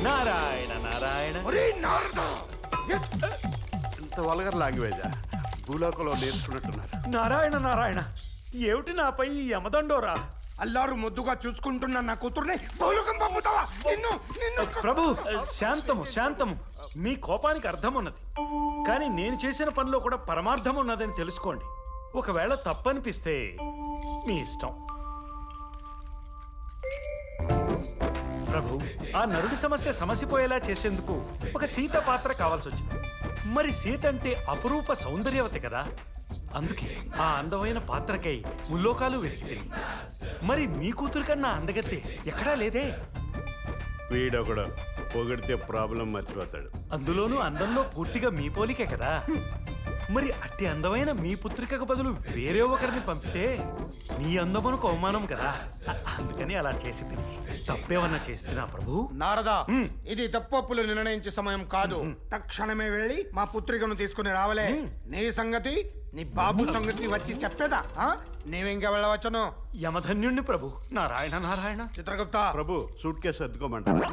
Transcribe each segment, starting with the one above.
నారాయణ నారాయణ. ఇంత వల్గర్ లాంగ్వేజా? భూలోకంలో నేర్చుకున్నట్టున్నారు. నారాయణ నారాయణ, ఏమిటి నాపై ఈ యమదండోరా? అల్లారు ముద్దుగా చూసుకుంటున్న నా కూతుర్ని భూలోకం పంపుతావా? ప్రభు, శాంతము శాంతము. మీ కోపానికి అర్థం ఉన్నది, కానీ నేను చేసిన పనిలో కూడా పరమార్థం ఉన్నదని తెలుసుకోండి. ఒకవేళ తప్పనిపిస్తే మీ ఇష్టం. ప్రభు, ఆ నరుడి సమస్య సమసిపోయేలా చేసేందుకు ఒక సీత పాత్ర కావాల్సి వచ్చింది. మరి సీత అంటే అపురూప సౌందర్యవతి కదా, అందుకే ఆ అందమైన పాత్రకై ముల్లోకాలు వెతికి. మరి మీ కూతురు కన్నా అందగత్తే ఎక్కడా లేదే. వీడొకడు పొగిడితే ప్రాబ్లం మర్చిపోతాడు. అందులోనూ అందంలో పూర్తిగా మీ పోలికే కదా. మరి అట్టి అందమైన మీ పుత్రికకు బదులు వేరే ఒకరిని పంపితే మీ అందమునకు అవమానం కదా. అందుకని అలా చేసి తిని తప్పేమన్నా చేస్తున్నా ప్రభు? నారదా, ఇది తప్పొప్పులు నిర్ణయించే సమయం కాదు. తక్షణమే వెళ్ళి మా పుత్రికను తీసుకుని రావలే. నీ సంగతి, నీ బాబు సంగతి వచ్చి చెప్పేదా? నీవింకా వెళ్ళవచ్చును. యమధన్యుణ్ణి ప్రభు. నారాయణ నారాయణ. చిత్రగుప్త ప్రభు, సూట్ కేసు సర్దుకోమంటారా?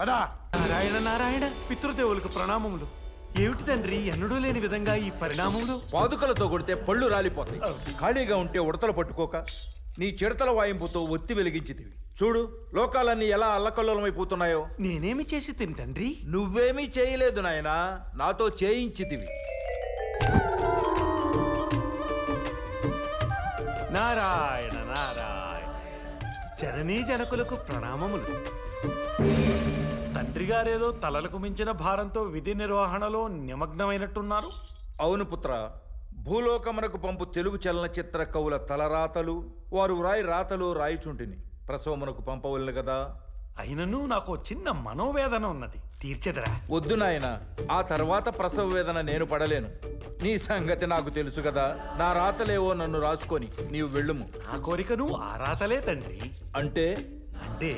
అదా. నారాయణ నారాయణ. పితృదేవులకు ప్రణామములు. ఏమిటి తండ్రి ఎన్నడూ లేని విధంగా ఈ పరిణామములు? పాదుకలతో కొడితే పళ్ళు రాలిపోతాయి. ఖాళీగా ఉంటే ఉడతలు పట్టుకోక నీ చిడతల వాయింపుతో ఒత్తి వెలిగించితివి. చూడు లోకాలన్నీ ఎలా అల్లకల్లోలమైపోతున్నాయో. నేనేమి చేసి తిని తండ్రి? నువ్వేమీ చేయలేదు నాయనా, నాతో చేయించితివి. నారాయణ నారాయణ. జననీ జనకులకు ప్రణామములు. తండ్రి గారేదో తలలకు మించిన భారంతో విధి నిర్వహణలో నిమగ్నమైనట్టున్నారు. అవును పుత్ర, భూలోకమునకు పంపు తెలుగు చలనచిత్ర కవుల తలరాతలు, వారు వ్రాయి రాతలు రాయిచుంటిని ప్రసవమునకు పంపవలను కదా. అయినను నాకు చిన్న మనోవేదన ఉన్నది, తీర్చెదరా? వద్దు నాయన, ఆ తర్వాత ప్రసవ వేదన నేను పడలేను. నీ సంగతి నాకు తెలుసు కదా. నా రాతలేవో నన్ను రాసుకొని నీవు వెళ్ళుము. నా కోరికను ఆ రాతలే తండ్రి. అంటే అంటే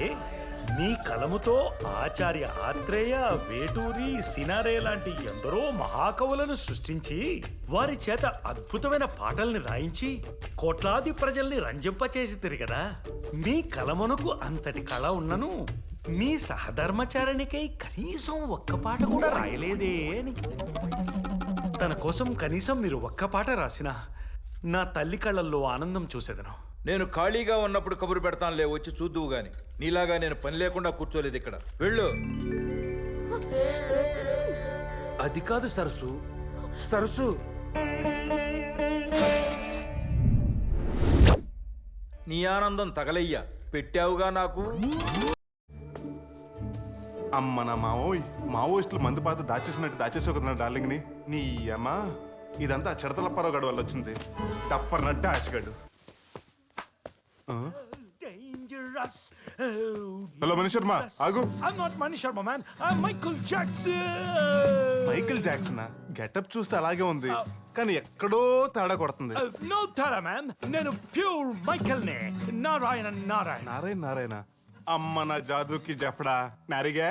మీ కలముతో ఆచార్య ఆత్రేయ, వేటూరి, సినారే లాంటి ఎందరో మహాకవులను సృష్టించి వారి చేత అద్భుతమైన పాటల్ని రాయించి కోట్లాది ప్రజల్ని రంజింపచేసి తిరిగదా. మీ కలమునకు అంతటి కళ ఉన్నను మీ సహధర్మచారిణికై కనీసం ఒక్క పాట కూడా రాయలేదే అని. తన కోసం కనీసం మీరు ఒక్క పాట రాసినా నా తల్లి కళ్ళల్లో ఆనందం చూసేదను. నేను ఖాళీగా ఉన్నప్పుడు కబురు పెడతానులే, వచ్చి చూద్దువు గాని. నీలాగా నేను పని లేకుండా కూర్చోలేదు ఇక్కడ. వెళ్ళు. అది కాదు సరసు, సరసు. నీ ఆనందం తగలయ్యా, పెట్టావుగా నాకు. అమ్మ నా మావోయిస్టులు మందుపాత దాచేసినట్టు దాచేసావు కదా నా డార్లింగ్ని. నీ అమ్మ, ఇదంతా చిడతల పరవగడు వల్ల వచ్చింది. టప్పర్ నట్టు ఆశగడు. హలో మణి శర్మ, ఆగు. I'm not Mani Sharma, man. I'm Michael Jackson. Michael Jackson getup చూస్తే అలాగే ఉంది, కానీ ఎక్కడో తేడా కొడుతుంది. No tara, man. నేను ప్యూర్ మైకెల్ నే. నారాయణ నారాయణ. నారాయణ నారాయణ. అమ్మ నా జాదుకి జఫడా నారిగా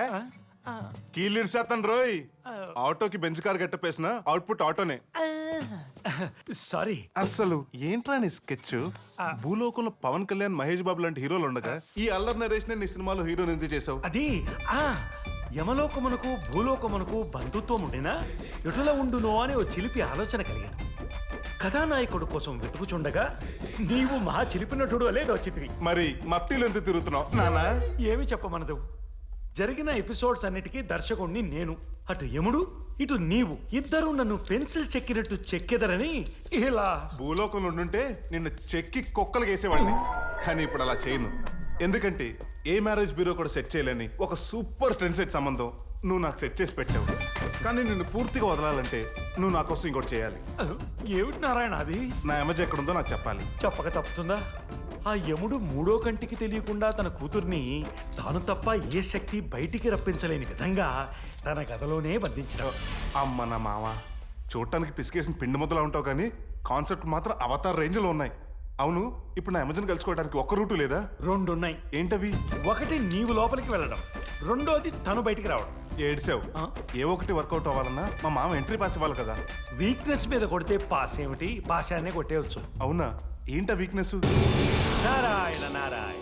కీలిడ్సేస్తాను రోయ్. ఆటోకి బెంచ్ కార్ గట్టపేసిన అవుట్పుట్ ఆటోనే. సారీ. అసలు ఏంట్రా నీ స్కెచ్? భూలోకంలో పవన్ కళ్యాణ్, మహేష్ బాబు లాంటి హీరోలు ఉండగా ఈ అల్లరి నరేష్ నీ సినిమాలో హీరోని ఎందుకు చేసావు? అది యమలోకమునకు భూలోకమునకు బంధుత్వం ఉండినా ఎటుల ఉండునో అని ఓ చిలిపి ఆలోచన కలిగాను. కథానాయకుడు కోసం వెతుకుచుండగా నీవు మహా చిలిపి నటుడు అలేదో చిత్రి. మరి మఫ్టీలు ఎందుకు తిరుగుతున్నావు నానా? ఏమి చెప్పమనదు. జరిగిన ఎపిసోడ్స్ అన్నిటికీ దర్శకుణ్ణి నేను, అటు యముడు ఇటు నీవు ఇద్దరు నన్ను పెన్సిల్ చెక్కినట్టు చెక్కెదరని ఇలా. భూలోకంలో ఉండుంటే నిన్ను చెక్కి కుక్కలు వేసేవాడిని, కానీ ఇప్పుడు అలా చేయను. ఎందుకంటే ఏ మ్యారేజ్ బ్యూరో కూడా సెట్ చేయలేని ఒక సూపర్ ట్రెండ్ సెట్ సంబంధం నువ్వు నాకు సెట్ చేసి పెట్టావు. కానీ నిన్ను పూర్తిగా వదలాలంటే నువ్వు నా కోసం ఇంకోటి చేయాలి. ఏమిటి నారాయణ అది? నా ఎమజ్ ఎక్కడుందో నాకు చెప్పాలి. చెప్పక తప్పుతుందా? ఆ యముడు మూడో కంటికి తెలియకుండా తన కూతుర్ని తాను తప్ప ఏ శక్తి బయటికి రప్పించలేని విధంగా తన కథలోనే బంధించడం. అమ్మ నా మామ, చూడటానికి పిసికేసిన పిండి ముద్దలా ఉంటావు, కానీ కాన్సెప్ట్ మాత్రం అవతార్ రేంజ్లో ఉన్నాయి. అవును, ఇప్పుడు నా ఎమర్జెన్సీ కలుసుకోవడానికి ఒక్క రూటు లేదా? రెండున్నాయి. ఏంటవి? ఒకటి నీవు లోపలికి వెళ్ళడం, రెండోది తను బయటికి రావడం. ఏడ్సావు. ఏ ఒకటి వర్కౌట్ అవ్వాలన్నా మా మామ ఎంట్రీ పాస్ ఇవ్వాలి కదా. వీక్నెస్ మీద కొడితే పాస్ ఏమిటి, పాసానే కొట్టేయచ్చు. అవునా? ఏంటా వీక్నెస్? నారాయణ నారాయణ.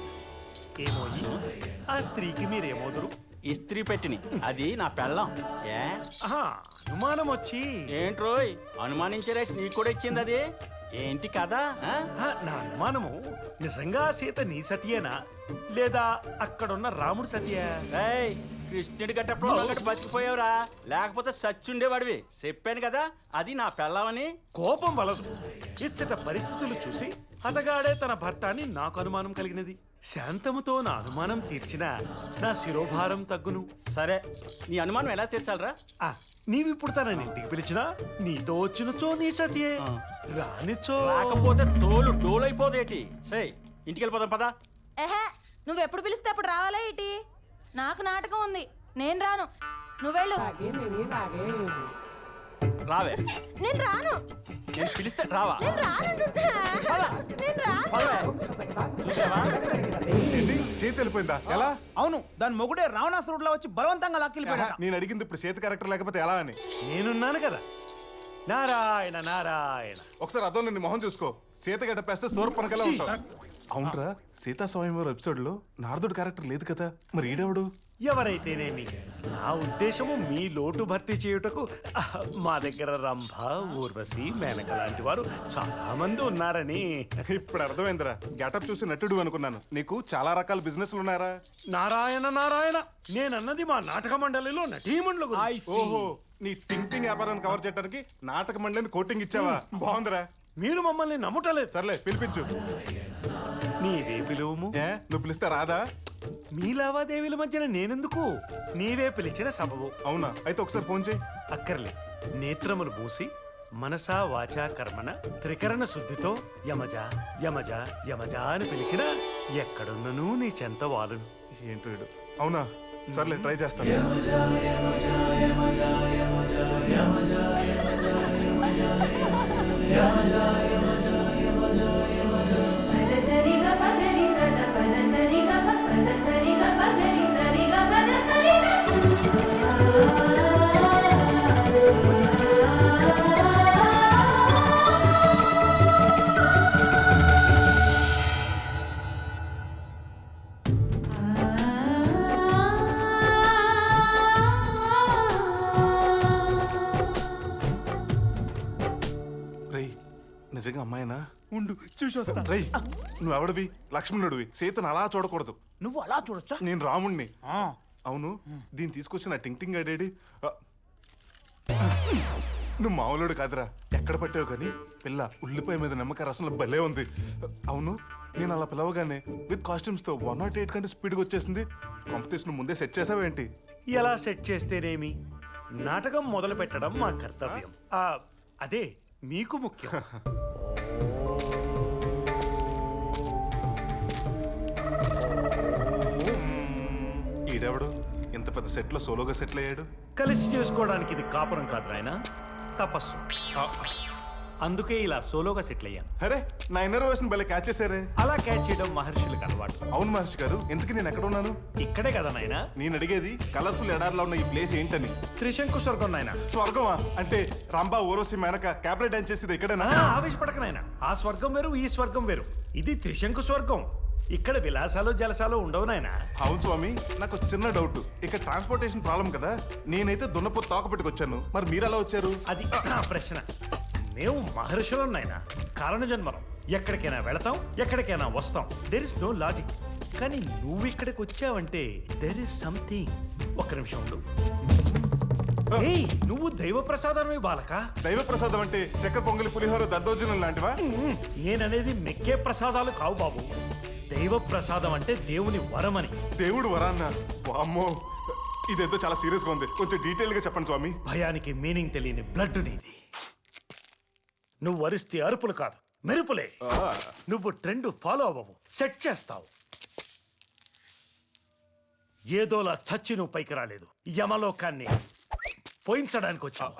ఏమోయి ఆ స్త్రీకి మీరేమోదురు? ఇస్త్రీ పెట్టిని అది నా పెళ్ళం. ఏ ఆహా, అనుమానం వచ్చి ఏంట్రోయ్ అనుమానించే రేస్ నీకు కూడా ఇచ్చింది అది ఏంటి కదా నా అనుమానము నిజంగా సీత నీ సతియేనా లేదా అక్కడున్న రాముడు సతియా? కృష్ణుడి గట్టప్పుడు ఒకటి బతికిపోయావురా, లేకపోతే సచ్చుండేవాడివి. చెప్పాను కదా అది నా పెళ్ళమని. కోపం వలదు. ఇచ్చట పరిస్థితులు చూసి అతగాడే తన భర్త అని నాకు అనుమానం కలిగినది. శాంతముతో నా అనుమానం తీర్చిన నా శిరోభారం తగ్గును. సరే నీ అనుమానం ఎలా తీర్చాలరా? నీవిప్పుడు తనని ఇంటికి పిలిచినా నీతో వచ్చినచో నీ సతియే, రానిచో రాకపోతే తోలు డోలైపోదేటి. సే ఇంటికి వెళ్ళిపోదాం పదా. ఏహే, నువ్వెప్పుడు పిలిస్తే అప్పుడు రావాలా ఏంటి? నాకు నాటకం ఉంది, నేను రాను. నువ్వెళ్ళు. రావే. నేను రాను. నేను పిలిస్తే రావా? నేను రానంటున్నా. నేను రాను. చూసావా? ఏంటి చేతి వెళ్ళిపోయిందా? ఎలా? అవును, దాని మొగుడే రావణాసురుడిలో వచ్చి బలవంతంగా లాక్కెళ్ళిపోయాడు. నేను అడిగింది ఇప్పుడు చేతి క్యారెక్టర్ లేకపోతే ఎలా అని. నేనున్నాను కదా. నారాయణ నారాయణ. ఒకసారి అదో నిన్ను మొహం చూసుకో. సీత గడపేస్తే సూర్పనకలా ఉంటావు. అవునరా, సీతా స్వయంవరం ఎపిసోడ్ లో నారదుడు క్యారెక్టర్ లేదు కదా, మరి ఈడెవడు? ఎవరైతేనేమి, నా ఉద్దేశము మీ లోటు భర్తీ చేయుటకు మా దగ్గర రంభ, ఊర్వశి, మేనక లాంటి వారు చాలా మంది ఉన్నారని. ఇప్పుడు అర్థమైందిరా. గెటప్ చూసి నటుడు అనుకున్నాను. నీకు చాలా రకాల బిజినెస్లు ఉన్నారా? నారాయణ నారాయణ, నేనన్నది మా నాటక మండలిలో నటీమణుల గురించి. ఓహో, నీ టింగ్ వ్యాపారాన్ని కవర్ చేయడానికి నాటక మండలిని కోటింగ్ ఇచ్చావా? బాగుందిరా. మీరు మమ్మల్ని నమ్ముటలేదు. సర్లే పిలిపించు. నీవే పిలువుము. ఏ నువ్వు పిలిస్తే రాదా? మీ లావాదేవీల మధ్యన నేనెందుకు? నీవే పిలిచిన సబబు. అవునా, అయితే ఒకసారి ఫోన్ చేయి. అక్కర్లే. నేత్రములు మూసి మనసా వాచా కర్మణ త్రికరణ శుద్ధితో యమజ యమజ యమజ అని పిలిచిన ఎక్కడున్నను నీ చెంత వాలును. ఏంటో వీడు. అవునా, సర్లే ట్రై చేస్తాను. నిజంగా అమ్మాయినా? ఉండు చూసొస్తా. రేయ్, నువ్వెవడివి? లక్ష్మణుడివి. సీతను అలా చూడకూడదు. నువ్వు అలా చూడొచ్చా? నేను రాముణ్ణి. అవును, దీన్ని తీసుకొచ్చి నా టింగ్ అడేడి. నువ్వు మామూలుడు కాదురా. ఎక్కడ పట్టావు కానీ పిల్ల ఉల్లిపాయ మీద నిమ్మకాయ రసంలో భలే ఉంది. అవును, నేను అలా పిలవగానే విత్ కాస్ట్యూమ్స్ తో 108 కంటే స్పీడ్గా వచ్చేసింది. కాంపిటీషన్ ముందే సెట్ చేసావేంటి? ఎలా సెట్ చేస్తేనేమి, నాటకం మొదలు పెట్టడం మా కర్తవ్యం. అదే మీకు ముఖ్యం. ఈడెవడు ఇంత పెద్ద సెట్ లో సోలోగా సెటిల్ అయ్యాడు? కలిసి చేసుకోవడానికి ఇది కాపురం కాదు నాయన, తపస్సు. అందుకే ఇలా సోలోగా సెటిల్ అయ్యాను. అరే, నా ఇన్నర్ వాయిస్ భలే క్యాచ్ చేశారే. అలా క్యాచ్ చేయడం మహర్షులకు అలవాటు. అవును మహర్షి గారు, ఇంతకీ నేను ఎక్కడ ఉన్నాను? ఇక్కడే కదా నాయన. నేను అడిగేది కలర్ఫుల్ ఎడార్లో ఉన్న ఈ ప్లేస్ ఏంటని. త్రిశంకు స్వర్గం నాయన. స్వర్గమా? అంటే రంభా, ఊర్వశి, మేనక క్యాబరెట్ డాన్స్ చేసేది ఇక్కడేనా? ఆవేశపడక నాయన. ఆ స్వర్గం వేరు, ఈ స్వర్గం వేరు. ఇది త్రిశంకు స్వర్గం. ఇక్కడ విలాసాలు జలసాలు ఉండవు నాయన. అవును స్వామి, నాకు చిన్న డౌట్. ఇక్కడ ట్రాన్స్పోర్టేషన్ ప్రాబ్లం కదా. నేనైతే దున్నపోతు తోక పెట్టుకొచ్చాను, మరి మీరు ఎలా వచ్చారు? అది నా ప్రశ్న. మేము మహర్షులం నాయన, కారణ జన్మలం. ఎక్కడికైనా వెళతాం, ఎక్కడికైనా వస్తాం. There is no logic. కానీ నువ్వు ఇక్కడికి వచ్చావంటే దెర్ ఇస్ సంథింగ్. ఒక్క నిమిషం ఉండు. ఏయ్, నువ్వు దైవ ప్రసాదమే బాలక. దైవ ప్రసాదం అంటే చక్కెర పొంగలి, పులిహోర, దద్దోజనం లాంటివా? నేననేది మెక్కే ప్రసాదాలు కావు బాబు. దైవ ప్రసాదం అంటే దేవుని వరమని. దేవుడు వరాన్న? అమ్మో, ఇదేదో చాలా సీరియస్ గా ఉంది. కొంచెం డీటెయిల్ గా చెప్పండి స్వామి. భయానికి మీనింగ్ తెలియని బ్లడ్ నీది. నువ్వు వరిస్తే అరుపులు కాదు, మెరుపులే. నువ్వు ట్రెండ్ ఫాలో అవ్వవు, సెట్ చేస్తావు. ఏదోలా చచ్చి నువ్వు పైకి రాలేదు. యమలోకాన్ని పోయించడానికి వచ్చావు.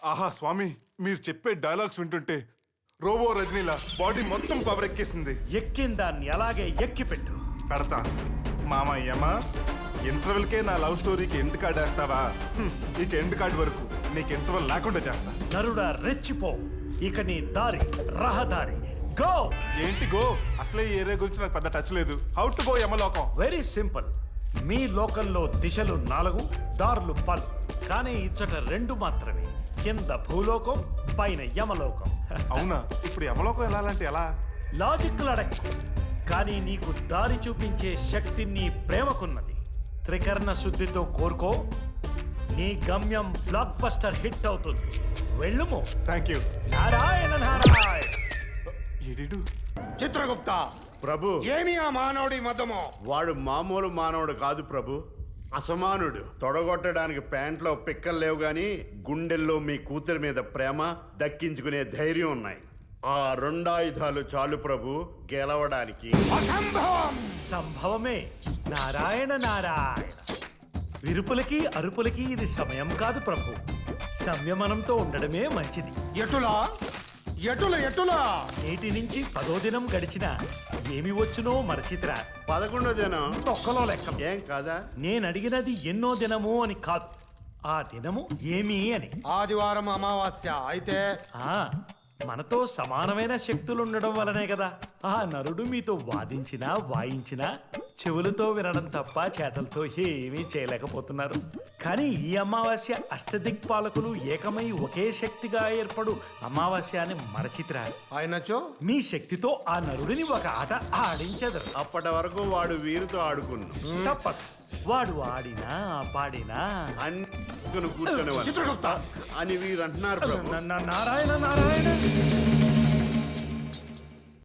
ఆహా స్వామి, మీరు చెప్పే డైలాగ్స్ వింటుంటే రోబో రజనీలా బాడీ మొత్తం పవర్ ఎక్కేసింది. ఎక్కిన దాన్ని అలాగే ఎక్కిపెట్టు. పెడతా. మామ యమ, ఇంటర్వెల్కే నా లవ్ స్టోరీకి ఎండ్ కార్డ్ వేస్తావా? ఇక ఎండ్ కార్డ్ వరకు నీకు ఇంటర్వెల్ లేకుండా చేస్తా. నరుడా రెచ్చిపో. ఇక నీ దారి రహదారి గో. ఏంటి గో? అసలే ఈ ఏరియా గురించి నాకు పెద్ద టచ్ లేదు. హౌ టు గో యమలోకం? Very simple. మీ లోకంలో దిశలు 4, దారులు 10, కానీ ఇచ్చట 2 మాత్రమే. కింద భూలోకం, పైన యమలోకం. అవునా? ఇప్పుడు యమలోకం వెళ్ళాలంటే ఎలా? లాజిక్ అడక్కు, కానీ నీకు దారి చూపించే శక్తి నీ ప్రేమకున్నది. త్రికరణ శుద్ధితో కోరుకో, నీ గమ్యం బ్లాక్ బస్టర్ హిట్ అవుతుంది. వెళ్ళుము. Thank you. నారాయణ నారాయణ. ఏడిడు? చిత్రగుప్త, ప్రభు ఏమి ఆ మానవుడి మతము? వాడు మామూలు మానవుడు కాదు ప్రభు, అసమానుడు. తొడగొట్టడానికి ప్యాంట్లో పిక్కలు లేవు గాని గుండెల్లో మీ కూతురి మీద ప్రేమ, దక్కించుకునే ధైర్యం ఉన్నాయి. ఆ 2 ఆయుధాలు చాలు ప్రభు గెలవడానికి. అసంభవం! సంభవమే. నారాయణ నారాయణ. విరుపులకి అరుపులకి ఇది సమయం కాదు ప్రభు. సంయమనంతో ఉండడమే మంచిది. ఎటులా ఎటుల ఎటులా? నేటి నుంచి 10వ దినం గడిచిన ఏమి వచ్చునో మరచిత్రా. 11వ దినం తొక్కలో లెక్క. ఏం కాదా? నేను అడిగినది ఎన్నో దినము అని కాదు, ఆ దినము ఏమి అని. ఆదివారం అమావాస్య అయితే ఆ మనతో సమానమైన శక్తులు ఉండడం వలనే కదా ఆ నరుడు మీతో వాదించినా వాయించినా చెవులతో వినడం తప్ప చేతలతో ఏమీ చేయలేకపోతున్నారు. కానీ ఈ అమావాస్య అష్టదిక్పాలకులు ఏకమై ఒకే శక్తిగా ఏర్పడు అమావాస్య అని మరచిత్రా. ఆయనచో మీ శక్తితో ఆ నరుడిని ఒక ఆట ఆడించెదరు. అప్పటి వరకు వాడు వీరితో ఆడుకున్నాం. తప్పదు. వాడు ఆడినా పాడినా అన్ని కూర్చొని చిత్రగుప్త, అని వీరు అంటున్నారు ప్రభు. నారాయణ నారాయణ.